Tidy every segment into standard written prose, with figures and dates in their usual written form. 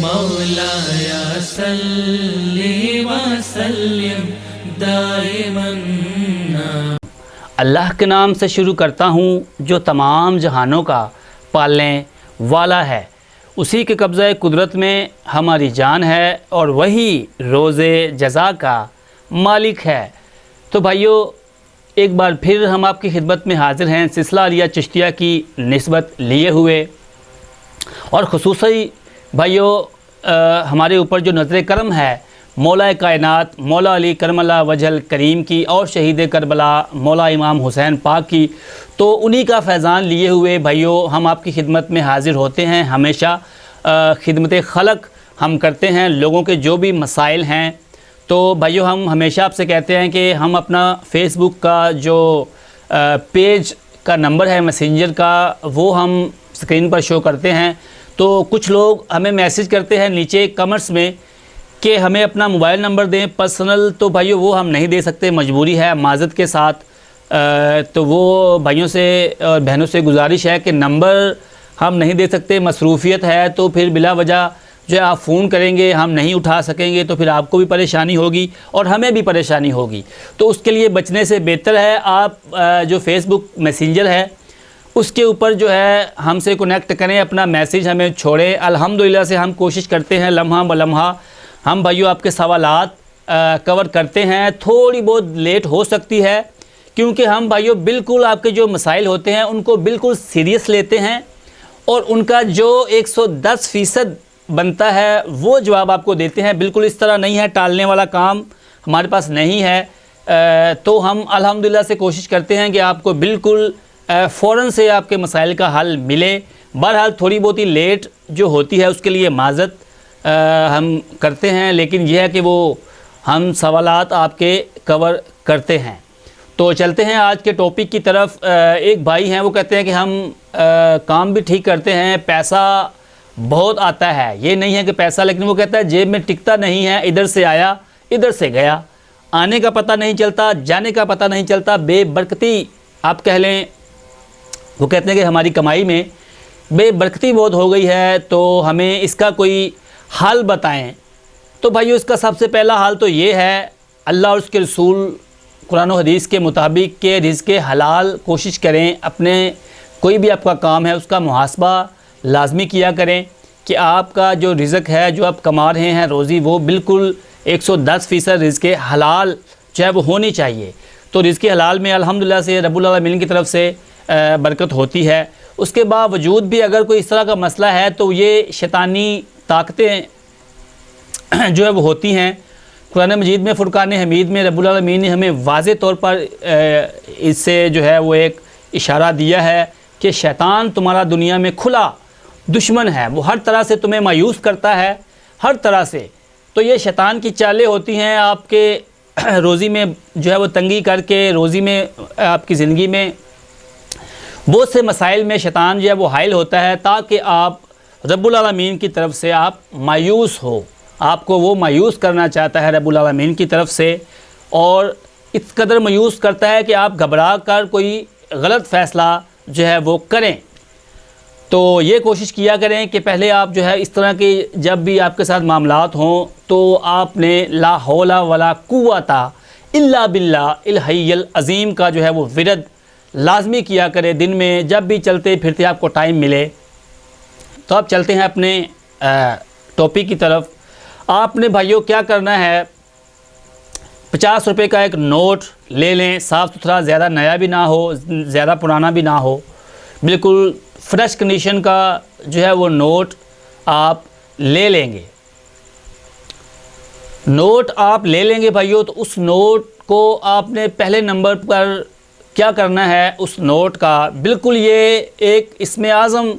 मौलाया सल्ली व सल्लिम दाइमन। अल्लाह के नाम से शुरू करता हूँ जो तमाम जहानों का पालने वाला है। उसी के कब्ज़े कुदरत में हमारी जान है और वही रोज़े जज़ा का मालिक है। तो भाइयों, एक बार फिर हम आपकी खिदमत में हाज़िर हैं सिलसिला आलिया चिश्तिया की निस्बत लिए हुए, और ख़ुसूसी भाइयों हमारे ऊपर जो नज़र करम है मौला कायनात मौला अली करमल्ला वजहल करीम की और शहीद करबला मौला इमाम हुसैन पाक की, तो उन्हीं का फैज़ान लिए हुए भाइयों हम आपकी खिदमत में हाज़िर होते हैं। हमेशा खिदमत खलक हम करते हैं, लोगों के जो भी मसाइल हैं। तो भाइयों, हम हमेशा आपसे कहते हैं कि हम अपना फ़ेसबुक का जो पेज का नंबर है मैसेंजर का, वो हम स्क्रीन पर शो करते हैं। तो कुछ लोग हमें मैसेज करते हैं नीचे कमेंट्स में कि हमें अपना मोबाइल नंबर दें पर्सनल, तो भाइयों वो हम नहीं दे सकते, मजबूरी है माज़रत के साथ। तो वो भाइयों से और बहनों से गुजारिश है कि नंबर हम नहीं दे सकते, मसरूफ़ियत है, तो फिर बिला वजह जो है आप फ़ोन करेंगे हम नहीं उठा सकेंगे, तो फिर आपको भी परेशानी होगी और हमें भी परेशानी होगी। तो उसके लिए बचने से बेहतर है आप जो फ़ेसबुक मैसेंजर है उसके ऊपर जो है हमसे कनेक्ट करें, अपना मैसेज हमें छोड़ें। अल्हम्दुलिल्लाह से हम कोशिश करते हैं लम्हा ब लम्हा हम भाइयों आपके सवालात कवर करते हैं। थोड़ी बहुत लेट हो सकती है क्योंकि हम भाइयों बिल्कुल आपके जो मसाइल होते हैं उनको बिल्कुल सीरियस लेते हैं और उनका जो 110% बनता है वो जवाब आपको देते हैं। बिल्कुल इस तरह नहीं है, टालने वाला काम हमारे पास नहीं है। तो हम अल्हम्दुलिल्लाह से कोशिश करते हैं कि आपको बिल्कुल फ़ौरन से आपके मसाइल का हल मिले। बहरहाल थोड़ी बहुत ही लेट जो होती है उसके लिए माज़रत हम करते हैं, लेकिन यह है कि वो हम सवालात आपके कवर करते हैं। तो चलते हैं आज के टॉपिक की तरफ। एक भाई हैं वो कहते हैं कि हम काम भी ठीक करते हैं, पैसा बहुत आता है, ये नहीं है कि पैसा, लेकिन वो कहता है जेब में टिकता नहीं है, इधर से आया इधर से गया, आने का पता नहीं चलता जाने का पता नहीं चलता, बेबरकती आप कह लें। वो कहते हैं कि हमारी कमाई में बेबरकती बहुत हो गई है, तो हमें इसका कोई हल बताएं। तो भाइयों, इसका सबसे पहला हाल तो ये है, अल्लाह और उसके रसूल कुरान और हदीस के मुताबिक के रिज़्क़ हलाल कोशिश करें। अपने कोई भी आपका काम है उसका मुहासबा लाजमी किया करें कि आपका जो रिज़्क़ है, जो आप कमा रहे हैं रोज़ी, वो बिल्कुल 110% रिज़्क़ हलाल जो है वो होनी चाहिए। तो रिज़्क़ हलाल में अल्हम्दुलिल्लाह से रब्बुल आलमीन की तरफ से बरकत होती है। उसके बावजूद भी अगर कोई इस तरह का मसला है तो ये शैतानी ताकतें जो है वो होती हैं। कुरान मजीद में फ़ुरक़ान हमीद में रब्बुल आलमीन ने हमें वाज़े तौर पर इससे जो है वो एक इशारा दिया है कि शैतान तुम्हारा दुनिया में खुला दुश्मन है, वो हर तरह से तुम्हें मायूस करता है, हर तरह से। तो ये शैतान की चालें होती हैं आपके रोज़ी में जो है वो तंगी करके, रोज़ी में आपकी ज़िंदगी में बहुत से मसाइल में शैतान जो है वो हाइल होता है ताकि आप रब्बुल आलमीन की तरफ से आप मायूस हो। आपको वो मायूस करना चाहता है रब्बुल आलमीन की तरफ से, और इस कदर मायूस करता है कि आप घबरा कर कोई गलत फ़ैसला जो है वो करें। तो ये कोशिश किया करें कि पहले आप जो है इस तरह के जब भी आपके साथ मामलात हों तो आपने ला हौला वला कुव्वता इल्ला बिल्लाह इल हय्यिल अज़ीम का जो है वो विरद लाजमी किया करें। दिन में जब भी चलते फिरते आपको टाइम मिले। तो अब चलते हैं अपने टॉपिक की तरफ। आपने भाइयों क्या करना है, 50 रुपये का एक नोट ले लें, साफ़ सुथरा, ज़्यादा नया भी ना हो ज़्यादा पुराना भी ना हो, बिल्कुल फ्रेश कंडीशन का जो है वो नोट आप ले लेंगे। नोट आप ले लेंगे भाइयों, तो उस नोट को आपने पहले नंबर पर क्या करना है, उस नोट का बिल्कुल ये एक इसमें आज़म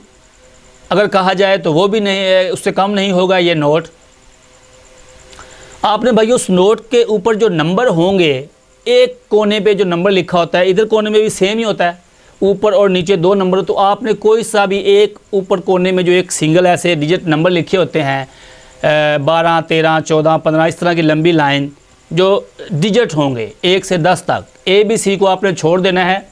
अगर कहा जाए तो वो भी नहीं है, उससे कम नहीं होगा ये नोट। आपने भाई उस नोट के ऊपर जो नंबर होंगे, एक कोने पे जो नंबर लिखा होता है, इधर कोने में भी सेम ही होता है, ऊपर और नीचे 2 नंबर। तो आपने कोई सा भी एक ऊपर कोने में जो एक सिंगल ऐसे डिजिट नंबर लिखे होते हैं, 12, 13, 14, 15 इस तरह की लंबी लाइन जो डिजिट होंगे 1 से 10 तक, ABC को आपने छोड़ देना है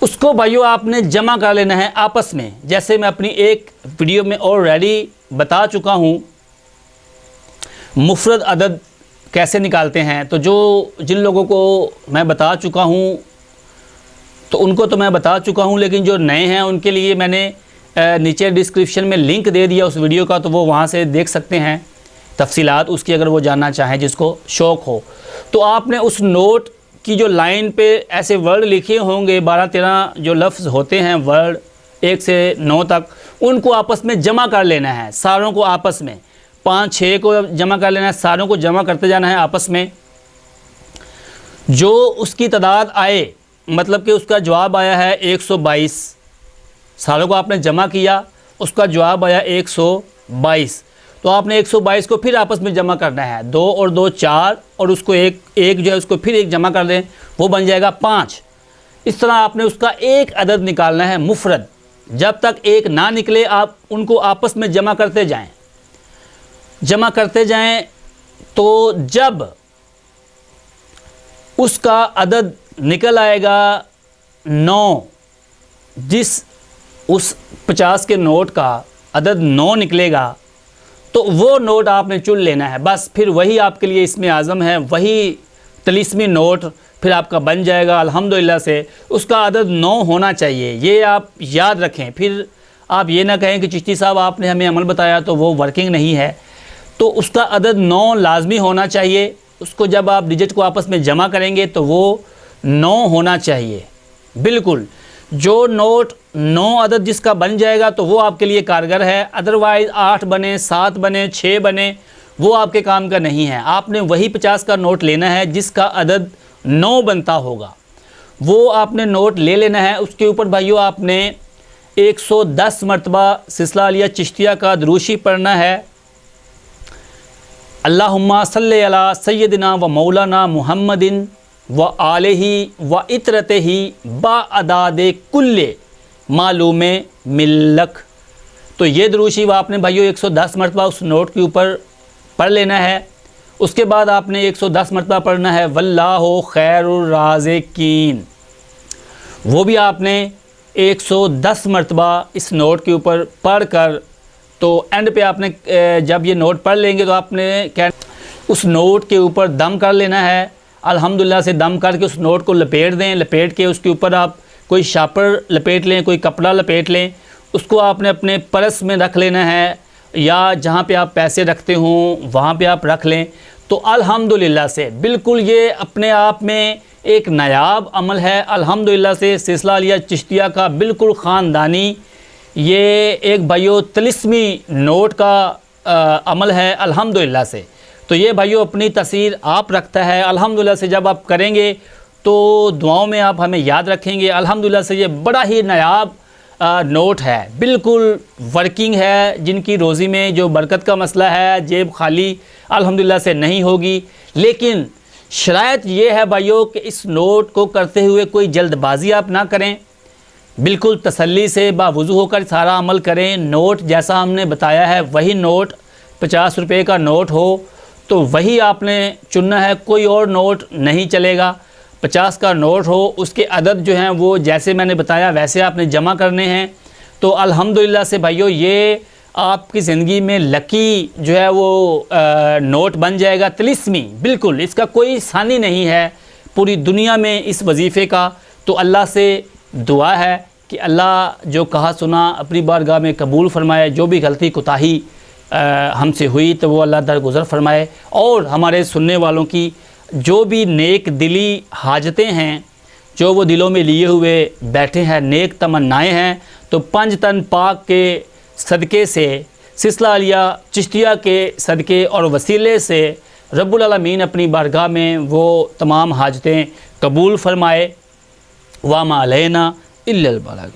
उसको भाइयों आपने जमा कर लेना है आपस में। जैसे मैं अपनी एक वीडियो में ऑलरेडी बता चुका हूँ मुफरद अदद कैसे निकालते हैं, तो जिन लोगों को मैं बता चुका हूँ तो उनको तो मैं बता चुका हूँ, लेकिन जो नए हैं उनके लिए मैंने नीचे डिस्क्रिप्शन में लिंक दे दिया उस वीडियो का, तो वो वहाँ से देख सकते हैं तफसीलात उसकी, अगर वो जानना चाहें जिसको शौक़ हो। तो आपने उस नोट की जो लाइन पे ऐसे वर्ड लिखे होंगे 12-13 जो लफ्ज़ होते हैं वर्ड 1 से 9 तक, उनको आपस में जमा कर लेना है। सारों को आपस में 5-6 को जमा कर लेना है, सारों को जमा करते जाना है आपस में। जो उसकी तादाद आए, मतलब कि उसका जवाब आया है 122, सारों को आपने जमा किया, उसका जवाब आया 122, तो आपने 122 को फिर आपस में जमा करना है। 2 और 2 4, और उसको एक जो है उसको फिर एक जमा कर दें, वो बन जाएगा 5। इस तरह आपने उसका एक अदद निकालना है मुफरद। जब तक एक ना निकले आप उनको आपस में जमा करते जाएं। तो जब उसका अदद निकल आएगा 9, जिस उस 50 के नोट का अदद 9 निकलेगा, तो वो नोट आपने चुन लेना है। बस फिर वही आपके लिए इसमें आज़म है, वही तिलिस्मी नोट फिर आपका बन जाएगा अल्हम्दुलिल्लाह से। उसका अदद 9 होना चाहिए, ये आप याद रखें। फिर आप ये ना कहें कि चिश्ती साहब आपने हमें अमल बताया तो वो वर्किंग नहीं है। तो उसका अदद 9 लाजमी होना चाहिए। उसको जब आप डिजिट को आपस में जमा करेंगे तो वो 9 होना चाहिए बिल्कुल। जो नोट 9 अदद जिसका बन जाएगा तो वो आपके लिए कारगर है। अदरवाइज़ 8 बने, 7 बने, 6 बने, वो आपके काम का नहीं है। आपने वही 50 का नोट लेना है जिसका अदद 9 बनता होगा, वो आपने नोट ले लेना है। उसके ऊपर भाइयों आपने 110 मरतबा सिलसिला अलिया चिश्तिया का दुरूशी पढ़ना है। अल्लाहुम्मा सल्ली अला सय्यदिना व मौलाना मुहम्मदिन व आलिही व इतरतिही बाअदादे कुल्ले मालूमे मिल्लक। तो ये दुरूशी आपने भाइयों 110 मरतबा उस नोट के ऊपर पढ़ लेना है। उसके बाद आपने 110 मरतबा पढ़ना है वल्लाहु खैरुर राज़िकीन, वो भी आपने 110 मरतबा इस नोट के ऊपर पढ़ कर, तो एंड पे आपने जब ये नोट पढ़ लेंगे तो आपने क्या उस नोट के ऊपर दम कर लेना है। अल्हम्दुलिल्लाह से दम करके उस नोट को लपेट दें। लपेट के उसके ऊपर आप कोई शापर लपेट लें, कोई कपड़ा लपेट लें। उसको आपने अपने पर्स में रख लेना है, या जहाँ पे आप पैसे रखते हों वहाँ पे आप रख लें। तो अल्हम्दुलिल्लाह से बिल्कुल ये अपने आप में एक नायाब अमल है। अल्हम्दुलिल्लाह से सिलसिला अलिया चिश्तिया का बिल्कुल ख़ानदानी ये एक भाइयों तिलिस्मी नोट का अमल है अल्हम्दुलिल्लाह से। तो ये भाइयों अपनी तसीर आप रखता है। अल्हम्दुलिल्लाह से जब आप करेंगे तो दुआओं में आप हमें याद रखेंगे। अल्हम्दुलिल्लाह से ये बड़ा ही नायाब नोट है, बिल्कुल वर्किंग है। जिनकी रोज़ी में जो बरकत का मसला है, जेब खाली अल्हम्दुलिल्लाह से नहीं होगी। लेकिन शरायत ये है भाइयों कि इस नोट को करते हुए कोई जल्दबाजी आप ना करें, बिल्कुल तसल्ली से बावुज़ू होकर सारा अमल करें। नोट जैसा हमने बताया है वही नोट 50 रुपये का नोट हो तो वही आपने चुनना है, कोई और नोट नहीं चलेगा। 50 का नोट हो, उसके अदद जो हैं वो जैसे मैंने बताया वैसे आपने जमा करने हैं। तो अल्हम्दुलिल्लाह से भाइयों ये आपकी ज़िंदगी में लकी जो है वो नोट बन जाएगा तिलिस्मी। बिल्कुल इसका कोई सानी नहीं है पूरी दुनिया में इस वजीफ़े का। तो अल्लाह से दुआ है कि अल्लाह जो कहा सुना अपनी बारगाह में कबूल फरमाए। जो भी गलती कोताही हमसे हुई तो वो अल्लाह दरगुज़र फरमाए, और हमारे सुनने वालों की जो भी नेक दिली हाजतें हैं, जो वो दिलों में लिए हुए बैठे हैं, नेक तमन्नाएँ हैं, तो 5 तन पाक के सदक़े से, सिलसिला अलिया चिश्तिया के सदक़े और वसीले से रब्बुल आलमीन अपनी बारगाह में वो तमाम हाजतें कबूल फरमाए। वामा अलैना इल्लल बलाग।